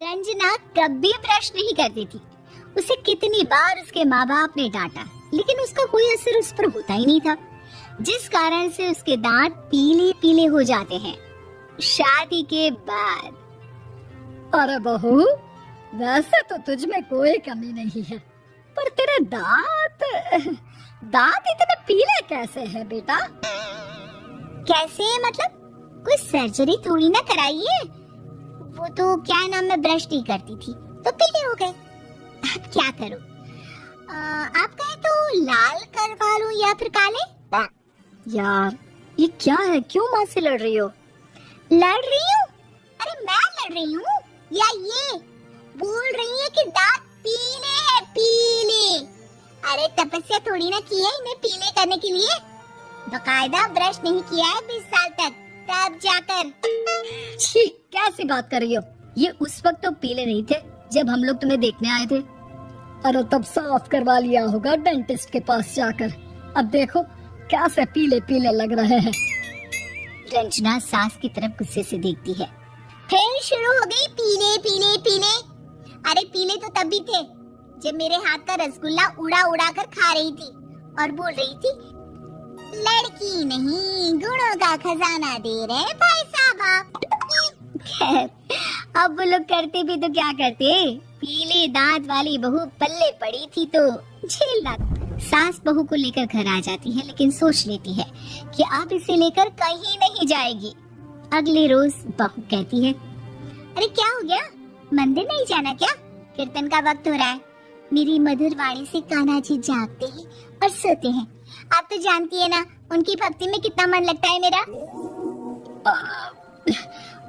रंजना कभी ब्रश नहीं करती थी। उसे कितनी बार उसके माँ बाप ने डांटा, लेकिन उसका कोई असर उस पर होता ही नहीं था, जिस कारण से उसके दांत पीले पीले हो जाते हैं। शादी के बाद अरे बहू, वैसे तो तुझ में कोई कमी नहीं है, पर तेरे दांत इतने पीले कैसे हैं बेटा? कैसे मतलब? कोई सर्जरी थोड़ी ना कराई है। वो तो क्या नाम, मैं ब्रश नहीं करती थी तो पीले हो गए। अब क्या करूं? आप कहे तो लाल करवा लूं या फिर काले? यार ये क्या है, क्यों माँ से लड़ रही हो? लड़ रही हूँ? अरे मैं लड़ रही हूँ या ये बोल रही है कि दांत पीले हैं, पीले। अरे तपस्या थोड़ी ना की है इन्हें पीले करने के लिए। बकायदा ब्रश नहीं किया है 20 साल तक, तब जाकर। छी, कैसी बात कर रही हो? ये उस वक्त तो पीले नहीं थे जब हम लोग तुम्हें देखने आए थे। अरे तब साफ करवा लिया होगा डेंटिस्ट के पास जाकर। अब देखो कैसे पीले पीले लग रहे हैं। रंजना सास की तरफ गुस्से से देखती है। फिर शुरू हो गई पीले पीले पीले। अरे पीले तो तब भी थे जब मेरे हाथ का रसगुल्ला उड़ा उड़ा कर खा रही थी और बोल रही थी, लड़की नहीं गुणों का खजाना दे रहे भाई साहब। खैर, अब वो लोग करते भी तो क्या करते, पीले दांत वाली बहू पल्ले पड़ी थी तो झेलना। सास बहू को लेकर घर आ जाती है, लेकिन सोच लेती है कि अब इसे लेकर कहीं नहीं जाएगी। अगले रोज बहू कहती है, अरे क्या हो गया, मंदिर नहीं जाना क्या? कीर्तन का वक्त हो रहा है। मेरी मधुर वाणी से कान्हा जी जागते हैं और सोते हैं। आप तो जानती है ना उनकी भक्ति में कितना मन लगता है मेरा।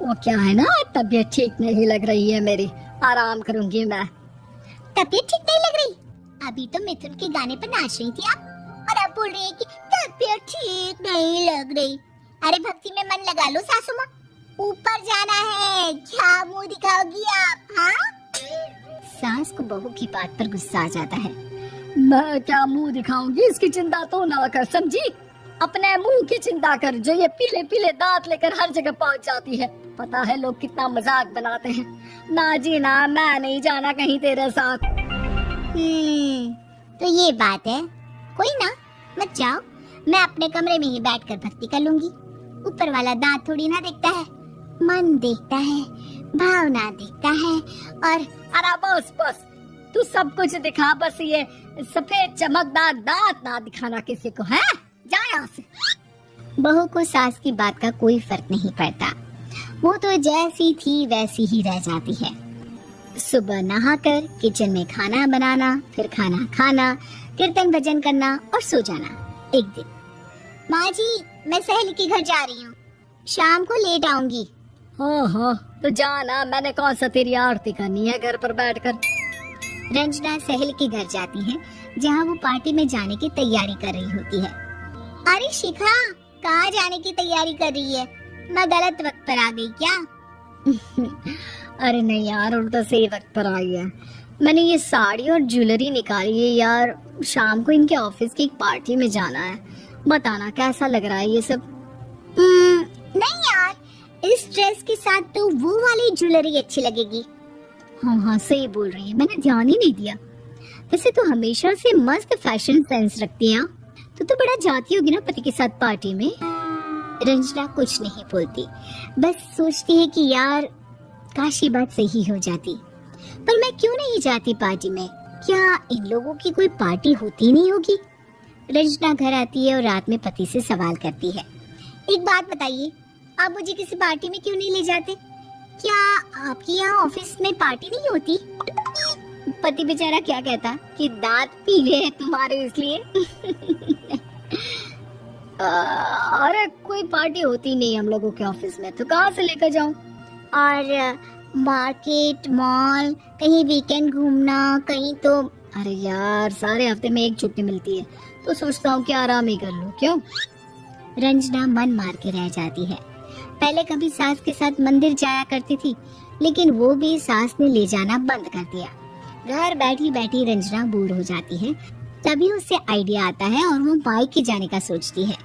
वो क्या है ना, तबीयत ठीक नहीं लग रही है मेरी, आराम करूंगी मैं। तबीयत ठीक नहीं लग रही? अभी तो मिथुन के गाने पर नाच रही थी आप, और अब बोल रही है कि तबीयत ठीक नहीं लग रही। अरे भक्ति में मन लगा लो सासू माँ, ऊपर जाना है, क्या मुंह दिखाओगी आप? हाँ? सास को बहू की बात पर गुस्सा आ जाता है। मैं क्या मुंह दिखाऊंगी, इसकी चिंता तो ना कर, समझी? अपने मुंह की चिंता कर, जो ये पीले पीले दांत लेकर हर जगह पहुंच जाती है। पता है लोग कितना मजाक बनाते हैं। ना जी ना, मैं नहीं जाना कहीं तेरे साथ। तो ये बात है। कोई ना, मत जाओ, मैं अपने कमरे में ही बैठकर भक्ति कर लूंगी। ऊपर वाला दांत थोड़ी ना देखता है, मन देखता है, भावना देखता है। और अरे बस बस, तू सब कुछ दिखा, बस ये सफेद चमकदार दांत ना दिखाना किसी को, है? जा यहाँ से। बहू को सास की बात का कोई फर्क नहीं पड़ता, वो तो जैसी थी वैसी ही रह जाती है। सुबह नहाकर किचन में खाना बनाना, फिर खाना खाना, कीर्तन भजन करना और सो जाना। एक दिन, माँ जी मैं सहेली के घर जा रही हूँ, शाम को लेट आऊंगी। हाँ, तो जाना, मैंने कौन सा तेरी आरती करनी है घर पर बैठकर। रंजना सहेली के घर जाती है, जहाँ वो पार्टी में जाने की तैयारी कर रही होती है। अरे शिखा, कहाँ जाने की तैयारी कर रही है? मैं गलत वक्त पर आ गई क्या? अरे नहीं यार, उल्टा सही वक्त पर आई है। मैंने ये साड़ी और ज्वेलरी निकाली है यार, शाम को इनके ऑफिस की एक पार्टी में जाना है। बताना कैसा लग रहा है ये सब? नहीं यार, इस ड्रेस के साथ तो वो वाली ज्वेलरी अच्छी लगेगी। हाँ, सही बोल रही है, मैंने ध्यान ही नहीं दिया। वैसे तो हमेशा से मस्त फैशन सेंस रखती है। तो बड़ा जाती होगी ना पति के साथ पार्टी में। रंजना कुछ नहीं बोलती, बस सोचती है कि यार काश ये बात सही हो जाती, पर मैं क्यों नहीं जाती पार्टी में? क्या इन लोगों की कोई पार्टी होती नहीं होगी? रंजना घर आती है और रात में पति से सवाल करती है, एक बात बताइए, आप मुझे किसी पार्टी में क्यों नहीं ले जाते? क्या आपके यहाँ ऑफिस में पार्टी नहीं होती? पति बेचारा क्या कहता कि दांत पीले हैं तुम्हारे इसलिए। अरे कोई पार्टी होती नहीं हम लोगों के ऑफिस में, तो कहाँ से लेकर जाऊं? और मार्केट, मॉल, कहीं वीकेंड घूमना, कहीं तो। अरे यार, सारे हफ्ते में एक छुट्टी मिलती है, तो सोचता हूँ कि आराम ही कर लूं। क्यों? रंजना मन मार के रह जाती है। पहले कभी सास के साथ मंदिर जाया करती थी, लेकिन वो भी सास ने ले जाना बंद कर दिया। घर बैठी बैठी रंजना बोर हो जाती है, तभी उससे आइडिया आता है और वो मायके जाने का सोचती है।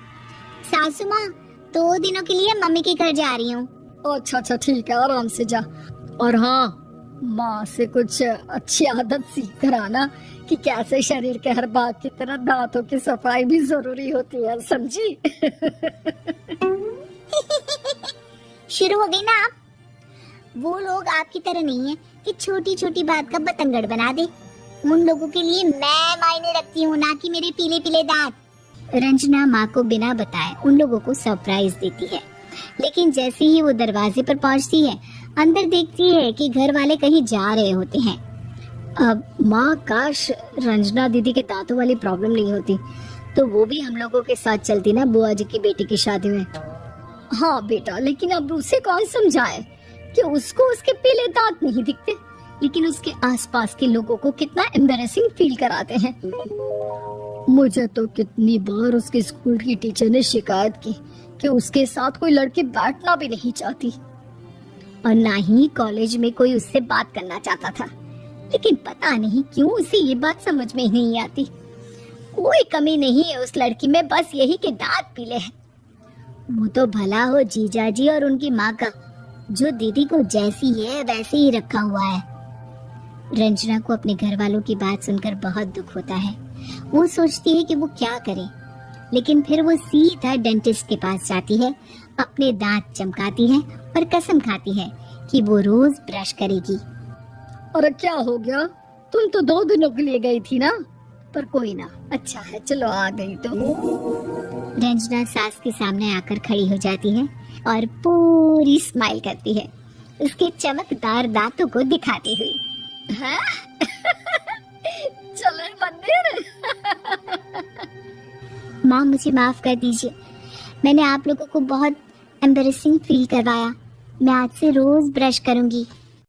सासू माँ, 2 दिनों के लिए मम्मी के घर जा रही हूँ। अच्छा ठीक है, आराम से जा। और हाँ, माँ से कुछ अच्छी आदत सीख कर आना कि कैसे शरीर के हर भाग की तरह दांतों की सफाई भी जरूरी होती है, समझी? शुरू हो गई ना आप? वो लोग आपकी तरह नहीं है कि छोटी छोटी बात का बतंगड़ बना दे। उन लोगों के लिए मैं मायने रखती हूँ, ना कि मेरे पीले पीले दांत। रंजना माँ को बिना बताए उन लोगों को सरप्राइज देती है, लेकिन जैसे ही वो दरवाजे पर पहुँचती है, अंदर देखती है कि घर वाले कहीं जा रहे होते हैं। अब माँ, काश रंजना दीदी के दांतों वाली प्रॉब्लम नहीं होती तो वो भी हम लोगों के साथ चलती ना बुआ जी की बेटी की शादी में। हाँ बेटा, लेकिन अब उसे कौन समझाए कि उसको उसके पीले दांत नहीं दिखते, लेकिन उसके आसपास के लोगों को कितना एम्बैरेसिंग फील कराते हैं। मुझे तो कितनी बार उसके स्कूल की टीचर ने शिकायत की कि उसके साथ कोई लड़की बैठना भी नहीं चाहती, और ना ही कॉलेज में कोई उससे बात करना चाहता था। लेकिन पता नहीं क्यों उसे ये बात समझ में ही नहीं आती। कोई कमी नहीं है उस लड़की में, बस यही कि दांत पीले हैं। वो तो भला हो जीजा जी और उनकी माँ का, जो दीदी को जैसी है वैसे ही रखा हुआ है। रंजना को अपने घर वालों की बात सुनकर बहुत दुख होता है। वो सोचती है कि वो क्या करे, लेकिन फिर वो सीधा डेंटिस्ट के पास जाती है, अपने दांत चमकाती है और कसम खाती है कि वो रोज ब्रश करेगी। अरे क्या हो गया? तुम तो 2 दिनों के लिए गई थी ना? पर कोई ना, अच्छा है, चलो आ गई तो। रंजना सास के सामने आकर खड़ी हो जाती है और पूरी स्माइल करती है, उसके चमकदार दांतों को दिखाती हुई। हैं? चले मंदिर? माँ, मुझे माफ कर दीजिए, मैंने आप लोगों को बहुत एम्बैरेसिंग फील करवाया। मैं आज से रोज ब्रश करूंगी।